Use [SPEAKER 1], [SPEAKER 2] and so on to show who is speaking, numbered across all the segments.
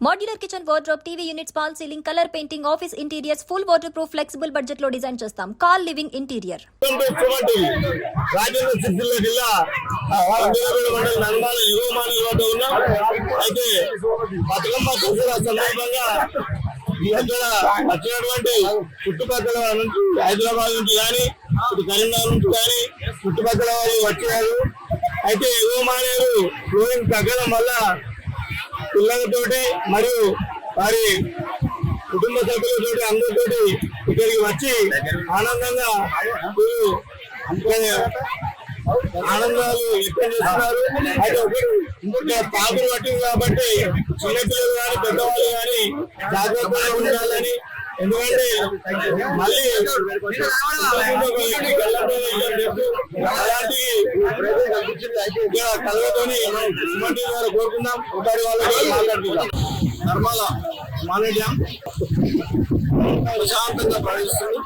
[SPEAKER 1] Modular kitchen wardrobe, TV units, false ceiling, color painting, office interiors, full waterproof, flexible budget lo design chestam. Call Living Interior.
[SPEAKER 2] Rajanna Sircilla జిల్లా అంబేద్కర్ మండలం నర్మాల యువమాని వద్ద ఉన్నాం. అయితే బతుకమ్మ దసరా సందర్భంగా ఇక్కడ వచ్చినటువంటి చుట్టుపక్కల నుంచి హైదరాబాద్ నుంచి కానీ ఇటు కరీంనగర్ నుంచి కానీ చుట్టుపక్కల వాళ్ళు వచ్చినారు. అయితే యువమానేరు ఫ్లోరింగ్ తగ్గడం వల్ల పిల్లలతోటి మరియు వారి కుటుంబ సభ్యులతోటి అందరితోటి ఇక్కడికి వచ్చి ఆనందంగా ఆనందాలు వ్యక్తం చేస్తున్నారు. అయితే ఇక్కడ పాకులు పట్టింది కాబట్టి చిన్నపిల్లలు కానీ పెద్దవాళ్ళు కానీ జాగ్రత్తగా ఉండాలని, ఎందుకంటే మళ్ళీ అలాంటి కలగతోని ముఖ్యమంత్రి గారు కోరుకుందాం. ఒకటి వాళ్ళకి మాట్లాడుతున్నాం. నర్మల మానేడ్యం ప్రశాంతంగా ప్రవహిస్తుంది.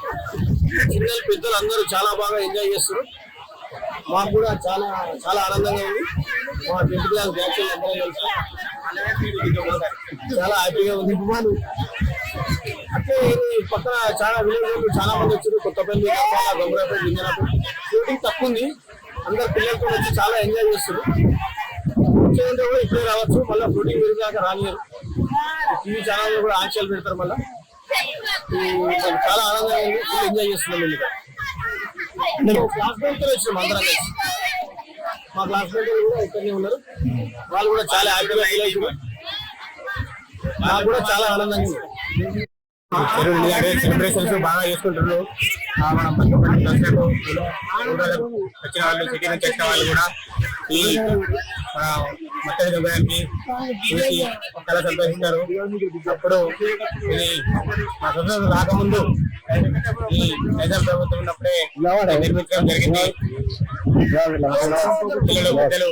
[SPEAKER 2] చిన్నలు పెద్దలు అందరూ చాలా బాగా ఎంజాయ్ చేస్తారు. మాకు కూడా చాలా చాలా ఆనందంగా ఉంది. మా 10th క్లాస్ బ్యాచ్ అందరం కలిసి చాలా హ్యాపీగా ఉంది. అంటే పక్కన చాలా విలేజ్ చాలా మంది వచ్చారు. కొత్తపల్లి, గంభీరాపేట, లింగనాపేట షూటింగ్ తక్కువ ఉంది. అందరు పిల్లలతో వచ్చి చాలా ఎంజాయ్ చేస్తారు. వచ్చేదంటే కూడా ఇప్పుడే రావచ్చు. మళ్ళీ షూటింగ్ పెరిగాక రానియరు. టీవీ ఛానల్లో కూడా ఆంక్షలు పెడతారు. మళ్ళీ చాలా ఆనందంగా ఉంది. ఫుల్ ఎంజాయ్ చేస్తున్నాం. మేము క్లాస్మేట్ వచ్చినాం అందరం కలిసి. మా క్లాస్మేట్ కూడా ఇక్కడనే ఉన్నారు. వాళ్ళు కూడా చాలా హ్యాపీగా ఫీల్ అవుతున్నారు. నాకు కూడా చాలా ఆనందంగా ఉంది. సెలబ్రేషన్స్ బాగా చేసుకుంటున్నారు. మనం వచ్చిన వాళ్ళు, సిటీ నుంచి వచ్చిన వాళ్ళు కూడా ఈ మత్తడి దుబ్బడానికి చూసి చాలా సంతోషించారు. అప్పుడు ఇది మా స్వతంత్రం రాకముందు ఈ నైజాం ప్రభుత్వం ఉన్నప్పుడే నిర్మించడం జరిగింది. పిల్లలు పెద్దలు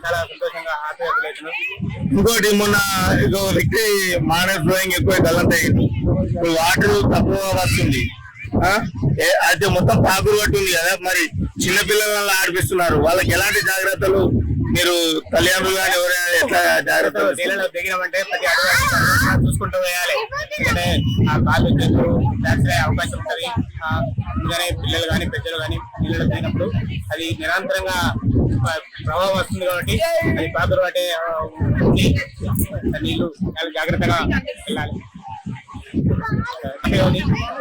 [SPEAKER 2] చాలా సంతోషంగా హ్యాపీగా ఫీల్ అవుతున్నారు. ఇంకోటి మొన్న వ్యక్తి మానవ ఫ్లోయింగ్ ఎక్కువ గల్లంత అయింది. ఇప్పుడు వాటర్ తక్కువ వస్తుంది. అయితే మొత్తం పాకురు పట్టి ఉంది కదా, మరి చిన్నపిల్లలను ఆడిపిస్తున్నారు. వాళ్ళకి ఎలాంటి జాగ్రత్తలు మీరు తల్లిదండ్రులు కానీ ఎవరైనా ఎట్లా జాగ్రత్తలు నీళ్ళలో దిగినామంటే ప్రతి అడుగు చూసుకుంటూ వేయాలి. ఎందుకంటే ఆ కాళ్ళు చేతులు ఫ్రాక్చర్ అయ్యే అవకాశం ఉంటుంది. అందుకనే పిల్లలు కానీ పెద్దలు కానీ నీళ్ళలో దిగినప్పుడు అది నిరంతరంగా ప్రభావం వస్తుంది కాబట్టి అది పాకురు పట్టే నీళ్లు చాలా జాగ్రత్తగా వెళ్ళాలి.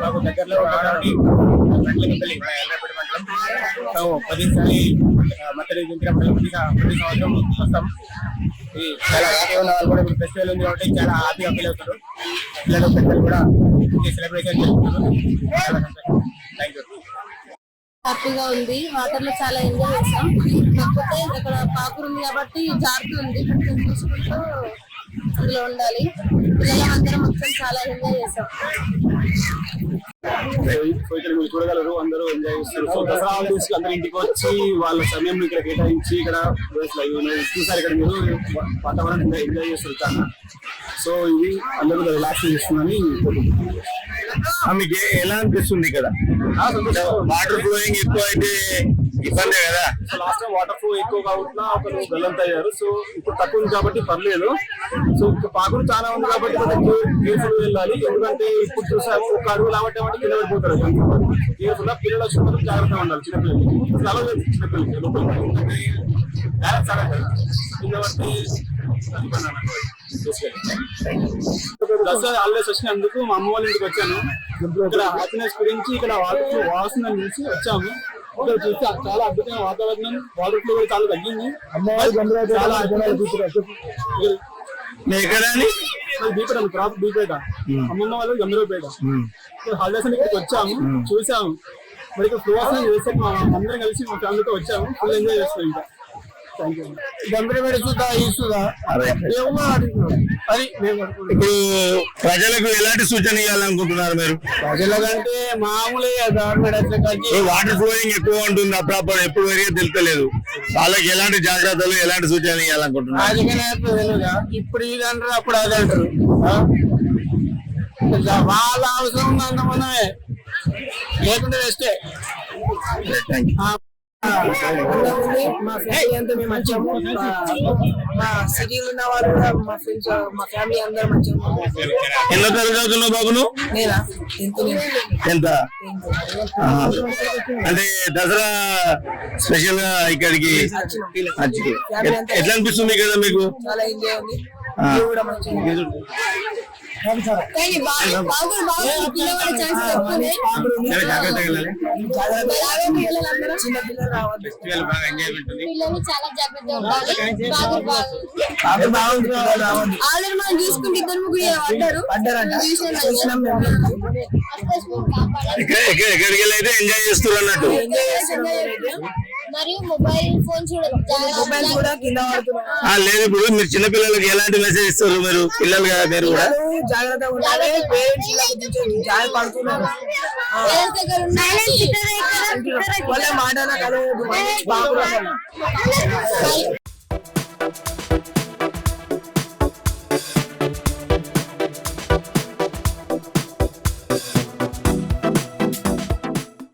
[SPEAKER 2] మాకు దగ్గరలో కాబట్టి ప్రతిసారి మత్తడి దించినప్పుడు ప్రతి సంవత్సరం వస్తాం. ఇది చాలా హ్యాపీగా ఉన్న వాళ్ళు కూడా ఇప్పుడు ఫెస్టివల్ ఉంది కాబట్టి చాలా హ్యాపీగా ఫీల్ అవుతారు. పిల్లలు పెద్దలు కూడా సెలబ్రేషన్ చేస్తున్నారు. చాలా సంతోషం. Thank you.
[SPEAKER 3] హ్యాపీగా ఉంది. వాటర్ లో చాలా ఎంజాయ్ చేస్తాం. కాకపోతే ఇక్కడ పాకురు ఉంది కాబట్టి జారుతుంది. చూసుకుంటూ అందులో ఉండాలి. పిల్లలందరం మొత్తం చాలా ఎంజాయ్ చేస్తాం.
[SPEAKER 4] ఇక్కడ చూడగలరు, అందరూ ఎంజాయ్ చేస్తారు. సో దసరా హాలిడేస్ కి అందరూ ఇంటికి వచ్చి వాళ్ళ సమయం ఇక్కడ కేటాయించి ఇక్కడ చూసారు. ఇక్కడ మీరు వాతావరణం ఎంజాయ్ చేస్తారు చాలా. సో ఇది అందరూ రిలాక్స్ చేస్తుందని
[SPEAKER 2] మీకు ఎలా అనిపిస్తుంది? ఇక్కడ వాటర్ ఫ్లోయింగ్ ఎక్కువ అయితే ఇబ్బందే కదా.
[SPEAKER 4] So last time water flow ఎక్కువ కాకుండా ఒకరు గల్లంత అయ్యారు. సో ఇప్పుడు తక్కువ ఉంది కాబట్టి పర్లేదు. సో పాకులు చాలా ఉంది కాబట్టి కేర్ఫుల్ వెళ్ళాలి. ఎందుకంటే ఇప్పుడు చూసాము ఒక అడుగు లావటం కింద పడిపోతారు. కేర్ఫుల్ గా పిల్లలు వచ్చిన మాత్రం జాగ్రత్తగా ఉండాలి. చిన్నపిల్లలకి చాలా చిన్నపిల్లలకి దసరా హాలిడేస్ వచ్చినందుకు మా అమ్మ వాళ్ళ ఇంటికి వచ్చాను. ఇక్కడ హ్యాపీనెస్ గురించి ఇక్కడ వాటర్ వాస్తుందని చూసి వచ్చాము. ఇక్కడ చూస్తే చాలా అద్భుతమైన వాతావరణం. వాటర్ ఫ్లో కూడా చాలా తగ్గింది. చాలా బీపేట క్రాప్ బీపేట అమ్మమ్మ వాళ్ళు గంభీరపేట. హాలిడేస్ అని ఇక్కడికి వచ్చాము, చూసాము. మరి ఇక్కడ ఫ్లో వస్తుంది చేస్తే అందరం కలిసి మా ఫ్యామిలీతో వచ్చాము. ఫుల్ ఎంజాయ్ చేస్తాం. ఇంకా
[SPEAKER 2] గంభీరపేట చూద్దా ఇస్తుందా అది ఇప్పుడు ప్రజలకు ఎలాంటి సూచన ఇవ్వాలనుకుంటున్నారు మీరు?
[SPEAKER 4] ప్రజలకంటే మామూలే గవర్నమెంట్
[SPEAKER 2] వాటర్ ఫ్లోయింగ్ ఎక్కువ ఉంటుంది. అప్పుడప్పుడు ఎప్పుడు పెరిగే తెలుస్తలేదు. వాళ్ళకి ఎలాంటి జాగ్రత్తలు ఎలాంటి సూచనలు ఇవ్వాలనుకుంటున్నారు?
[SPEAKER 4] ఇప్పుడు ఇది అంటారు, అప్పుడు అది అంటారు. వాళ్ళ అవసరం ఉన్నంత మనమే లేకుంటే వేస్తే.
[SPEAKER 5] మా ఫ్యామిలీ అంతా మేము వచ్చాము. మా సిటీలో ఉన్న వాళ్ళు కూడా మా ఫ్రెండ్స్ మా ఫ్యామిలీ అందరూ వచ్చాము.
[SPEAKER 2] ఎన్నో తరగతి చదువుతున్నావు బాబు నువ్వు?
[SPEAKER 5] నేనా
[SPEAKER 2] ఎంత అంటే దసరా స్పెషల్ గా ఇక్కడికి ఎట్లా అనిపిస్తుంది కదా మీకు?
[SPEAKER 5] చాలా ఎంజాయ్ ఉంది. ఇది కూడా మంచిగా
[SPEAKER 3] కానీ పిల్లవాడి ఛాన్స్ తక్కువనే.
[SPEAKER 2] జాగ్రత్తగా వెళ్ళాలి.
[SPEAKER 5] చిన్న పిల్లలు రావద్దు.
[SPEAKER 2] ఫెస్టివల్ బాగా ఎంజాయ్మెంట్ ఉంది.
[SPEAKER 3] పిల్లలు చాలా జాగ్రత్తగా ఉండాలి.
[SPEAKER 5] రావద్దు.
[SPEAKER 3] ఆల్రెడీ మనం చూసుకుంటే ఇద్దరు ముగ్గురు
[SPEAKER 5] పడ్డారంట చూసినాం మేము.
[SPEAKER 2] ఎక్కడికి వెళ్ళి అయితే ఎంజాయ్ చేస్తారు అన్నట్టు.
[SPEAKER 3] మరియు మొబైల్ ఫోన్
[SPEAKER 5] మొబైల్ కూడా కింద వాడుతున్నారు.
[SPEAKER 2] లేదు ఇప్పుడు మీరు చిన్న పిల్లలకి ఎలాంటి మెసేజ్ ఇస్తారు మీరు? పిల్లలు కదా మీరు కూడా
[SPEAKER 5] జాగ్రత్తగా ఉండాలి. పేరెంట్స్ జాగ్రత్త పడుతున్నారు. వాళ్ళ మాట బాగుంది.